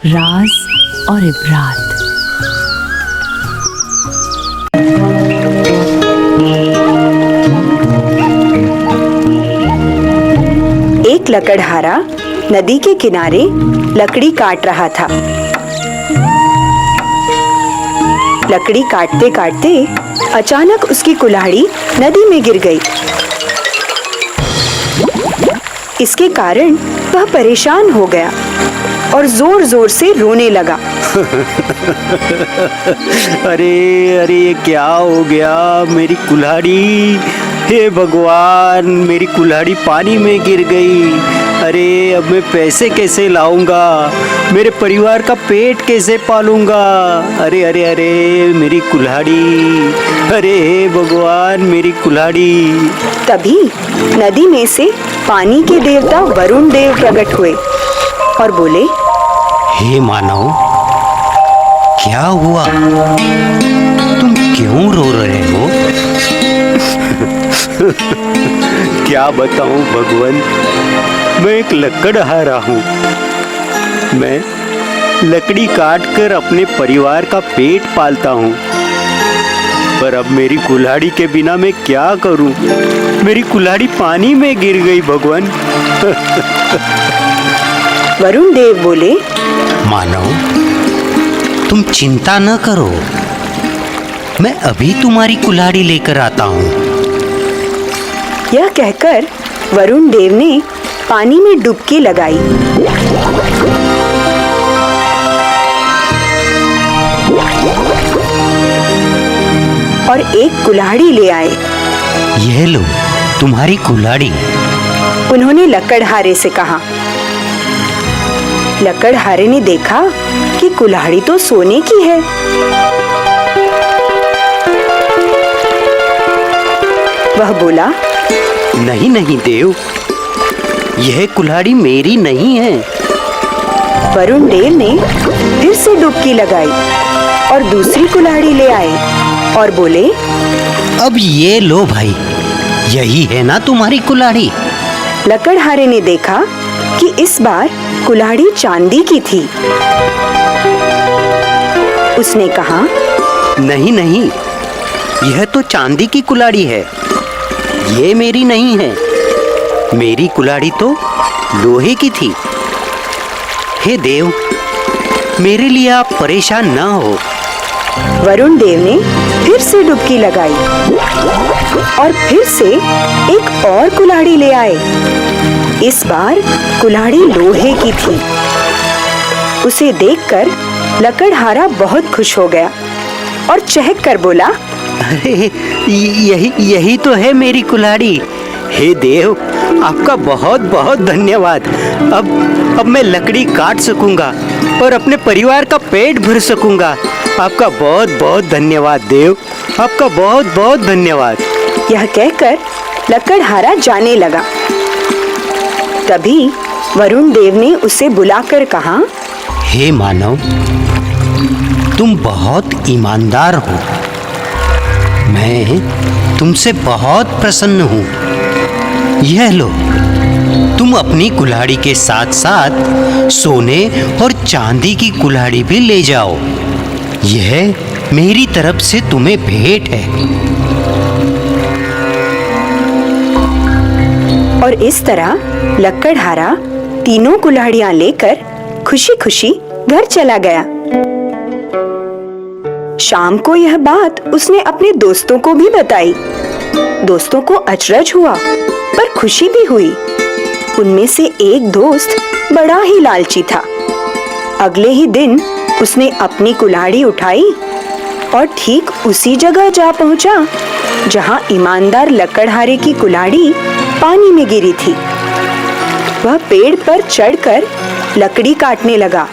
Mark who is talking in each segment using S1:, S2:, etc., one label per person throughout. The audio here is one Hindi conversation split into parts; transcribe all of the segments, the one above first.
S1: राज और इबरात।
S2: एक लकड़हारा नदी के किनारे लकड़ी काट रहा था। लकड़ी काटते काटते अचानक उसकी कुल्हाड़ी नदी में गिर गई। इसके कारण वह परेशान हो गया और जोर जोर से रोने लगा।
S3: अरे अरे ये क्या हो गया, मेरी कुल्हाड़ी, हे भगवान, मेरी कुल्हाड़ी पानी में गिर गई। अरे अब मैं पैसे कैसे लाऊंगा, मेरे परिवार का पेट कैसे पालूंगा। अरे अरे अरे मेरी कुल्हाड़ी, अरे हे भगवान मेरी कुल्हाड़ी।
S2: तभी नदी में से पानी के देवता वरुण देव प्रकट हुए और बोले,
S3: हे मानव, क्या हुआ, तुम क्यों रो रहे हो? क्या बताऊं भगवान, मैं एक लकड़हारा हूँ। मैं लकड़ी काट कर अपने परिवार का पेट पालता हूँ, पर अब मेरी कुल्हाड़ी के बिना मैं क्या करूं? मेरी कुल्हाड़ी पानी में गिर गई भगवान।
S2: वरुण देव बोले,
S3: मानव, तुम चिंता न करो, मैं अभी तुम्हारी कुल्हाड़ी लेकर आता हूँ।
S2: यह कहकर वरुण देव ने पानी में डुबकी लगाई। और एक कुल्हाड़ी ले आए।
S3: यह लो तुम्हारी कुल्हाड़ी,
S2: उन्होंने लकड़हारे से कहा। लकड़हारे ने देखा कि कुल्हाड़ी तो सोने की है। वह बोला,
S3: नहीं नहीं देव, यह कुल्हाड़ी मेरी नहीं है।
S2: वरुण देव ने फिर से डुबकी लगाई और दूसरी कुल्हाड़ी ले आए और बोले,
S3: अब ये लो भाई, यही है ना तुम्हारी कुल्हाड़ी।
S2: लकड़हारे ने देखा कि इस बार कुल्हाड़ी चांदी की थी। उसने कहा,
S3: नहीं नहीं, यह तो चांदी की कुल्हाड़ी है, ये मेरी नहीं है। मेरी कुल्हाड़ी तो लोहे की थी। हे देव, मेरे लिए आप परेशान ना हो।
S2: वरुण देव ने फिर से डुबकी लगाई और फिर से एक और कुल्हाड़ी ले आए। इस बार कुल्हाड़ी लोहे की थी। उसे देखकर लकड़हारा बहुत खुश हो गया और चहक कर बोला,
S3: अरे यही तो है मेरी कुल्हाड़ी। हे देव, आपका बहुत बहुत धन्यवाद। अब मैं लकड़ी काट सकूंगा और अपने परिवार का पेट भर सकूंगा। आपका बहुत बहुत धन्यवाद देव, आपका बहुत बहुत धन्यवाद।
S2: यह कहकर लकड़हारा जाने लगा। तभी वरुण देव ने उसे बुलाकर कहा,
S3: हे मानव, तुम बहुत ईमानदार हो। मैं तुमसे बहुत प्रसन्न हूँ। यह लो, तुम अपनी कुल्हाड़ी के साथ साथ सोने और चांदी की कुल्हाड़ी भी ले जाओ। यह मेरी तरफ से तुम्हें भेंट है।
S2: और इस तरह लकड़हारा तीनों कुल्हाड़ियां लेकर खुशी खुशी घर चला गया। शाम को यह बात उसने अपने दोस्तों को भी बताई। दोस्तों को अचरज हुआ पर खुशी भी हुई। उनमें से एक दोस्त बड़ा ही लालची था। अगले ही दिन उसने अपनी कुल्हाड़ी उठाई और ठीक उसी जगह जा पहुंचा जहां ईमानदार लकड़हारे की कुल्हाड़ी पानी में गिरी थी। वह पेड़ पर चढ़कर लकड़ी काटने लगा।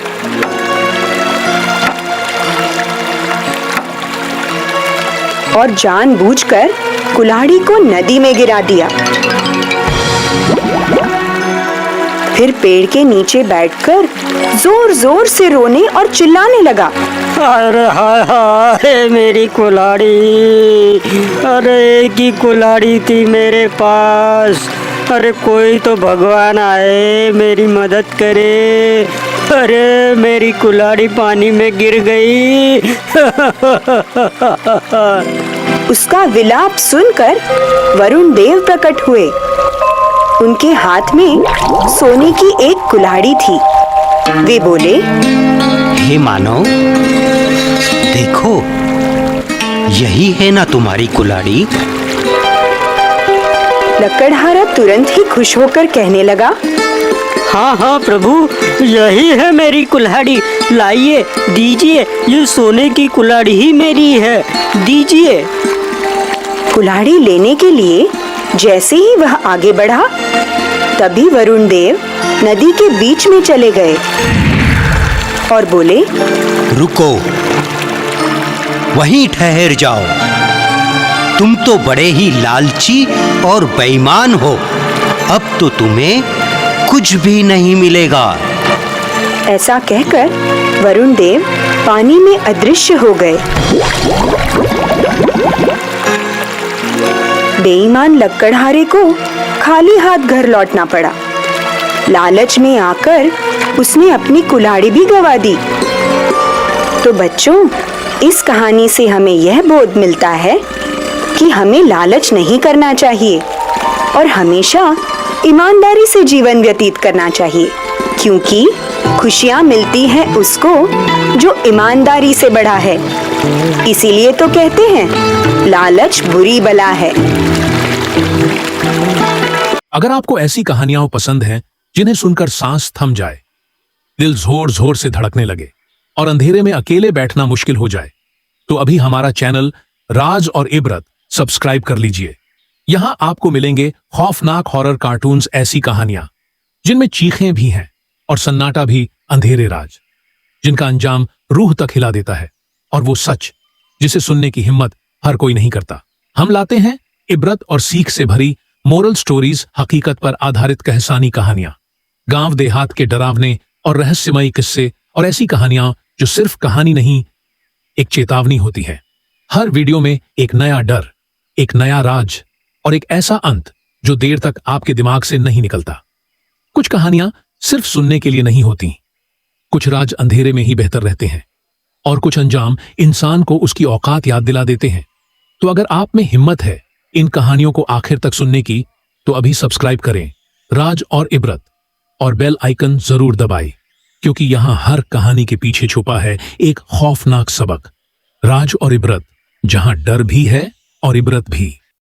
S2: और जानबूझकर कुल्हाड़ी को नदी में गिरा दिया। फिर पेड़ के नीचे बैठकर जोर जोर से रोने और चिल्लाने लगा,
S3: अरे हाय हाय मेरी कुल्हाड़ी, अरे की कुल्हाड़ी थी मेरे पास। अरे कोई तो भगवान आए, मेरी मदद करे। अरे मेरी कुल्हाड़ी पानी में गिर गई।
S2: उसका विलाप सुनकर वरुण देव प्रकट हुए। उनके हाथ में सोने की एक कुल्हाड़ी थी। वे बोले,
S3: हे मानव, देखो, यही है ना तुम्हारी कुल्हाड़ी?
S2: लकड़हारा तुरंत ही खुश होकर कहने लगा,
S3: हाँ हाँ प्रभु, यही है मेरी कुल्हाड़ी। लाइए, दीजिए, ये सोने की कुल्हाड़ी ही मेरी है, दीजिए।
S2: कुल्हाड़ी लेने के लिए जैसे ही वह आगे बढ़ा, तभी वरुण देव नदी के बीच में चले गए और बोले,
S4: रुको, वहीं ठहर जाओ। तुम तो बड़े ही लालची और बेईमान हो। अब तो तुम्हें कुछ भी नहीं मिलेगा।
S2: ऐसा कहकर वरुण देव पानी में अदृश्य हो गए। बेईमान लकड़हारे को खाली हाथ घर लौटना पड़ा। लालच में आकर उसने अपनी कुल्हाड़ी भी गंवा दी। तो बच्चों, इस कहानी से हमें यह बोध मिलता है कि हमें लालच नहीं करना चाहिए और हमेशा ईमानदारी से जीवन व्यतीत करना चाहिए, क्योंकि खुशियां मिलती हैं उसको जो ईमानदारी से बढ़ा है। इसीलिए तो कहते हैं, लालच बुरी बला है।
S5: अगर आपको ऐसी कहानियां पसंद हैं जिन्हें सुनकर सांस थम जाए, दिल जोर जोर से धड़कने लगे और अंधेरे में अकेले बैठना मुश्किल हो जाए, तो अभी हमारा चैनल राज और इबरत सब्सक्राइब कर लीजिए। यहां आपको मिलेंगे खौफनाक हॉरर कार्टून्स, ऐसी कहानियां जिनमें चीखें भी हैं और सन्नाटा भी, अंधेरे राज जिनका अंजाम रूह तक हिला देता है, और वो सच जिसे सुनने की हिम्मत हर कोई नहीं करता। हम लाते हैं इबरत और सीख से भरी मोरल स्टोरीज, हकीकत पर आधारित कहसानी कहानियां, गांव देहात के डरावने और रहस्यमयी किस्से, और ऐसी कहानियां जो सिर्फ कहानी नहीं, एक चेतावनी होती है। हर वीडियो में एक नया डर, एक नया राज और एक ऐसा अंत जो देर तक आपके दिमाग से नहीं निकलता। कुछ कहानियां सिर्फ सुनने के लिए नहीं होती, कुछ राज अंधेरे में ही बेहतर रहते हैं, और कुछ अंजाम इंसान को उसकी औकात याद दिला देते हैं। तो अगर आप में हिम्मत है इन कहानियों को आखिर तक सुनने की, तो अभी सब्सक्राइब करें राज और इबरत और बेल आइकन जरूर दबाएं, क्योंकि यहां हर कहानी के पीछे छुपा है एक खौफनाक सबक। राज और इबरत, जहां डर भी है और इबरत भी।